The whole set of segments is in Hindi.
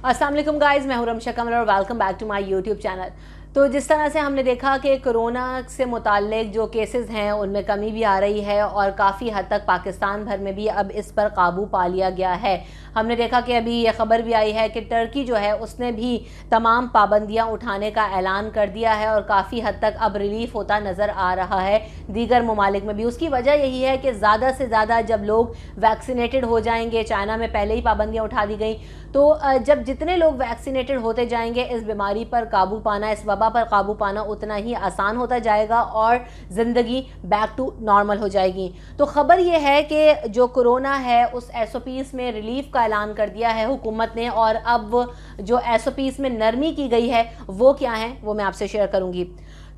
अस्सलाम वालेकुम गाइस, मैं हूं रमशा कमल और welcome back to my YouTube channel. तो जिस तरह से हमने देखा कि कोरोना से मुताल्लिक जो केसेस हैं उनमें कमी भी आ रही है और काफ़ी हद तक पाकिस्तान भर में भी अब इस पर काबू पा लिया गया है। हमने देखा कि अभी ये खबर भी आई है कि टर्की जो है उसने भी तमाम पाबंदियां उठाने का ऐलान कर दिया है और काफ़ी हद तक अब रिलीफ होता नज़र आ रहा है दीगर ममालिक में भी। उसकी वजह यही है कि ज़्यादा से ज़्यादा जब लोग वैक्सीनेटेड हो जाएंगे, चाइना में पहले ही पाबंदियाँ उठा दी गई, तो जब जितने लोग वैक्सीनेटेड होते जाएंगे इस बीमारी पर काबू पाना, इस वबा पर काबू पाना उतना ही आसान होता जाएगा और ज़िंदगी बैक टू नॉर्मल हो जाएगी। तो ख़बर यह है कि जो कोरोना है उस SOPs में रिलीफ का ऐलान कर दिया है हुकूमत ने, और अब जो SOPs में नरमी की गई है वो क्या है वो मैं आपसे शेयर करूँगी।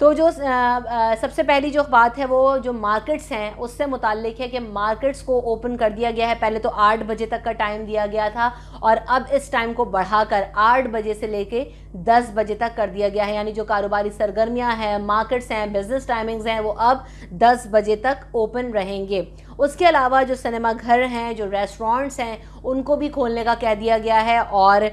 तो जो सबसे पहली जो बात है वो जो मार्केट्स हैं उससे मुताल्लिक है कि मार्केट्स को ओपन कर दिया गया है। पहले तो 8 बजे तक का टाइम दिया गया था और अब इस टाइम को बढ़ाकर 8 बजे से लेके 10 बजे तक कर दिया गया है। यानी जो कारोबारी सरगर्मियां हैं, मार्केट्स हैं, बिजनेस टाइमिंग्स हैं, वो अब 10 बजे तक ओपन रहेंगे। उसके अलावा जो सिनेमा घर हैं, जो रेस्टोरेंट्स हैं, उनको भी खोलने का कह दिया गया है और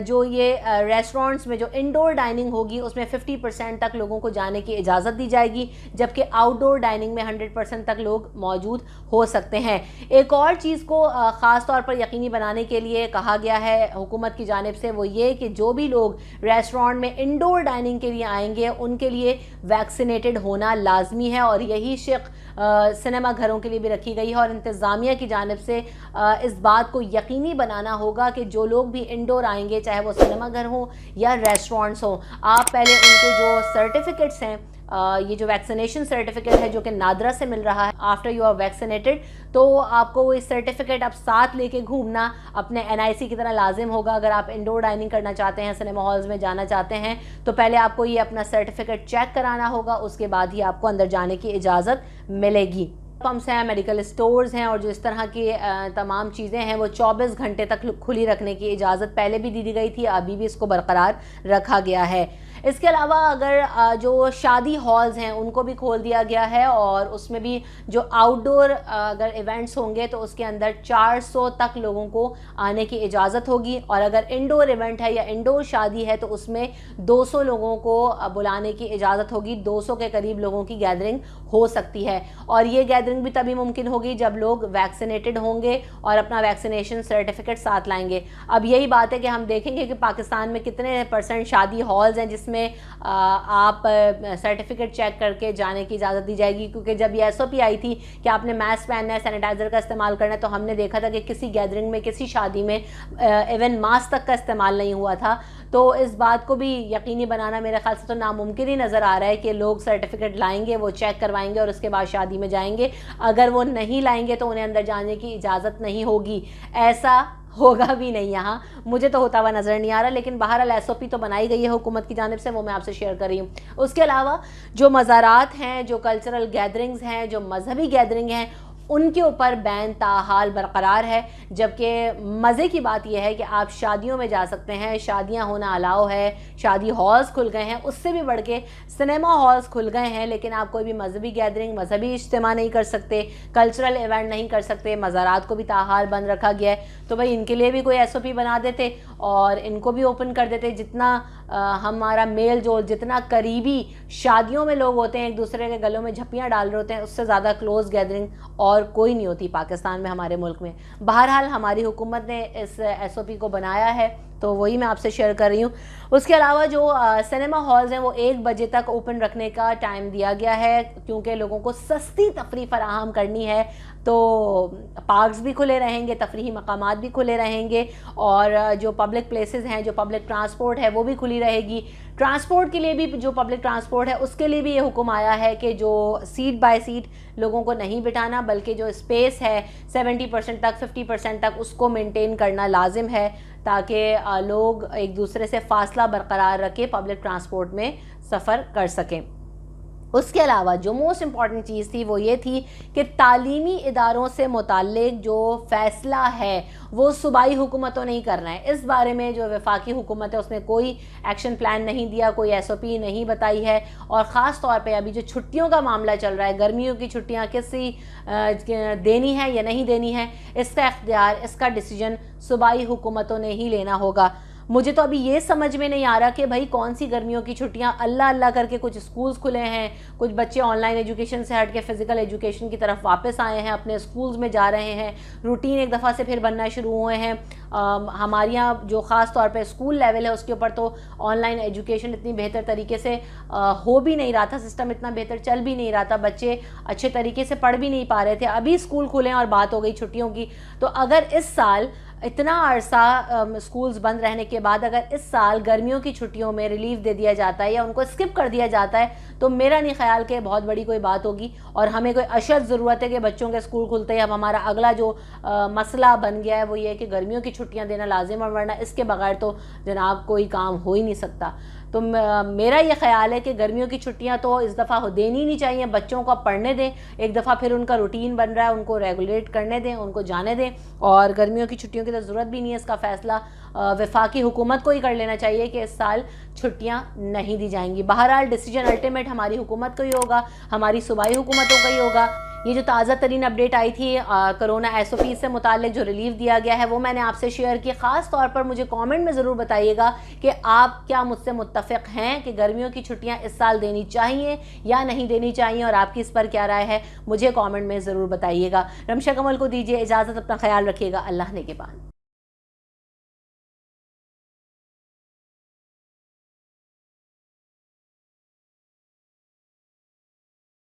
जो ये रेस्टोरेंट्स में जो इंडोर डाइनिंग होगी उसमें 50% तक लोगों को जाने की इजाज़त दी जाएगी, जबकि आउटडोर डाइनिंग में 100% तक लोग मौजूद हो सकते हैं। एक और चीज़ को ख़ास तौर पर यकीनी बनाने के लिए कहा गया है हुकूमत की जानिब से, वो ये कि जो भी लोग रेस्टोरेंट में इंडोर डाइनिंग के लिए आएंगे उनके लिए वैक्सीनेटेड होना लाजमी है और यही शिक सिनेमा घरों के लिए भी रखी गई है। और इंतज़ामिया की जानिब से इस बात को यकीनी बनाना होगा कि जो लोग भी इंडोर आएंगे, चाहे वो सिनेमा घर हो या रेस्टोरेंट्स हो, आप पहले उनके जो सर्टिफिकेट्स हैं, ये जो वैक्सीनेशन सर्टिफिकेट है जो कि नादरा से मिल रहा है आफ्टर यू आर वैक्सीनेटेड, तो आपको वो इस सर्टिफिकेट आप साथ लेके घूमना अपने NIC की तरह लाजिम होगा। अगर आप इंडोर डाइनिंग करना चाहते हैं, सिनेमा हॉल्स में जाना चाहते हैं, तो पहले आपको ये अपना सर्टिफिकेट चेक कराना होगा, उसके बाद ही आपको अंदर जाने की इजाज़त मिलेगी। पम्प्स हैं, मेडिकल स्टोर्स हैं और जो इस तरह की तमाम चीज़ें हैं वो 24 घंटे तक खुली रखने की इजाज़त पहले भी दी गई थी, अभी भी इसको बरकरार रखा गया है। इसके अलावा अगर जो शादी हॉल्स हैं उनको भी खोल दिया गया है और उसमें भी जो आउटडोर अगर इवेंट्स होंगे तो उसके अंदर 400 तक लोगों को आने की इजाज़त होगी, और अगर इंडोर इवेंट है या इंडोर शादी है तो उसमें 200 लोगों को बुलाने की इजाज़त होगी। 200 के करीब लोगों की गैदरिंग हो सकती है और ये गैदरिंग भी तभी मुमकिन होगी जब लोग वैक्सीनेटेड होंगे और अपना वैक्सीनेशन सर्टिफिकेट साथ लाएंगे। अब यही बात है कि हम देखेंगे कि पाकिस्तान में कितने % शादी हॉल्स हैं जिसमें आप सर्टिफिकेट चेक करके जाने की इजाज़त दी जाएगी, क्योंकि जब ये SOP आई थी कि आपने मास्क पहनना है, सैनिटाइज़र का इस्तेमाल करना है, तो हमने देखा था कि किसी गैदरिंग में, किसी शादी में इवन मास्क तक का इस्तेमाल नहीं हुआ था। तो इस बात को भी यकीनी बनाना मेरे ख्याल से तो नामुमकिन ही नज़र आ रहा है कि लोग सर्टिफिकेट लाएंगे, वो चेक करवाएंगे और उसके बाद शादी में जाएंगे। अगर वो नहीं लाएंगे तो उन्हें अंदर जाने की इजाज़त नहीं होगी। ऐसा होगा भी नहीं, यहाँ मुझे तो होता हुआ नज़र नहीं आ रहा, लेकिन बहरहाल SOP तो बनाई गई है हुकूमत की जानिब से, वो मैं आपसे शेयर कर रही हूँ। उसके अलावा जो मज़ारात हैं, जो कल्चरल गैदरिंग्स हैं, जो मजहबी गैदरिंग हैं, उनके ऊपर बैन ताहाल बरकरार है। जबकि मज़े की बात यह है कि आप शादियों में जा सकते हैं, शादियां होना अलाउ है, शादी हॉल्स खुल गए हैं, उससे भी बढ़ के सिनेमा हॉल्स खुल गए हैं, लेकिन आप कोई भी मजहबी गैदरिंग, मजहबी इज्तिमा नहीं कर सकते, कल्चरल इवेंट नहीं कर सकते। मज़ारात को भी ताहाल बंद रखा गया है, तो भाई इनके लिए भी कोई SOP बना देते और इनको भी ओपन कर देते। जितना हमारा मेल जोल, जितना करीबी शादियों में लोग होते हैं, एक दूसरे के गलों में झप्पियाँ डाल रहे होते हैं, उससे ज़्यादा क्लोज गैदरिंग और कोई नहीं होती पाकिस्तान में, हमारे मुल्क में। बहरहाल हमारी हुकूमत ने इस SOP को बनाया है, तो वही मैं आपसे शेयर कर रही हूँ। उसके अलावा जो सिनेमा हॉल्स हैं वो 1 बजे तक ओपन रखने का टाइम दिया गया है, क्योंकि लोगों को सस्ती तफरीह फराहम करनी है। तो पार्क्स भी खुले रहेंगे, तफरीही मकामात भी खुले रहेंगे और जो पब्लिक प्लेसेस हैं, जो पब्लिक ट्रांसपोर्ट है वो भी खुली रहेगी। ट्रांसपोर्ट के लिए भी, जो पब्लिक ट्रांसपोर्ट है उसके लिए भी ये हुक्म आया है कि जो सीट बाय सीट लोगों को नहीं बिठाना, बल्कि जो स्पेस है 70% तक, 50% तक उसको मेंटेन करना लाजिम है, ताकि लोग एक दूसरे से फासला बरकरार रखे पब्लिक ट्रांसपोर्ट में सफ़र कर सकें। उसके अलावा जो मोस्ट इम्पॉर्टेंट चीज़ थी वो ये थी कि तालीमी इदारों से मुताल्लिक जो फ़ैसला है वो सूबाई हुकूमतों नहीं करना है। इस बारे में जो वफाकी हुकूमत है उसने कोई एक्शन प्लान नहीं दिया, कोई SOP नहीं बताई है। और ख़ास तौर पे अभी जो छुट्टियों का मामला चल रहा है, गर्मियों की छुट्टियां किसी देनी है या नहीं देनी है, इसका इख्तियार, इसका डिसीजन सूबाई हुकूमतों ने ही लेना होगा। मुझे तो अभी ये समझ में नहीं आ रहा कि भाई कौन सी गर्मियों की छुट्टियां, अल्लाह अल्लाह करके कुछ स्कूल्स खुले हैं, कुछ बच्चे ऑनलाइन एजुकेशन से हट के फिजिकल एजुकेशन की तरफ वापस आए हैं, अपने स्कूल्स में जा रहे हैं, रूटीन एक दफ़ा से फिर बनना शुरू हुए हैं। हमारे यहाँ जो ख़ास तौर पे स्कूल लेवल है उसके ऊपर तो ऑनलाइन एजुकेशन इतनी बेहतर तरीके से हो भी नहीं रहा था, सिस्टम इतना बेहतर चल भी नहीं रहा था, बच्चे अच्छे तरीके से पढ़ भी नहीं पा रहे थे। अभी स्कूल खुले और बात हो गई छुट्टियों की। तो अगर इस साल इतना अरसा स्कूल्स बंद रहने के बाद अगर इस साल गर्मियों की छुट्टियों में रिलीफ दे दिया जाता है या उनको स्किप कर दिया जाता है तो मेरा नहीं ख्याल कि बहुत बड़ी कोई बात होगी। और हमें कोई अशद ज़रूरत है कि बच्चों के स्कूल खुलते ही अब हमारा अगला जो मसला बन गया है वो ये है कि गर्मियों की छुट्टियां देना लाजिम है, वरना इसके बगैर तो जनाब कोई काम हो ही नहीं सकता। तो मेरा ये ख्याल है कि गर्मियों की छुट्टियां तो इस दफ़ा देनी नहीं चाहिए, बच्चों को पढ़ने दें, एक दफ़ा फिर उनका रूटीन बन रहा है उनको रेगुलेट करने दें, उनको जाने दें। और गर्मियों की छुट्टियों की तो ज़रूरत भी नहीं है, इसका फ़ैसला वफाकी हुकूमत को ही कर लेना चाहिए कि इस साल छुट्टियां नहीं दी जाएंगी। बहरहाल डिसीजन अल्टीमेट हमारी हुकूमत का ही होगा, हमारी सूबाई हुकूमतों का ही होगा। ये जो ताज़ा तरीन अपडेट आई थी कोरोना SOP से मुतालिक जो रिलीफ दिया गया है वो मैंने आपसे शेयर की। ख़ास तौर पर मुझे कमेंट में ज़रूर बताइएगा कि आप क्या मुझसे मुत्तफ़िक़ हैं कि गर्मियों की छुट्टियां इस साल देनी चाहिए या नहीं देनी चाहिए, और आपकी इस पर क्या राय है मुझे कमेंट में ज़रूर बताइएगा। रमशा कमल को दीजिए इजाज़त, अपना ख्याल रखिएगा, अल्लाह ने के बाद।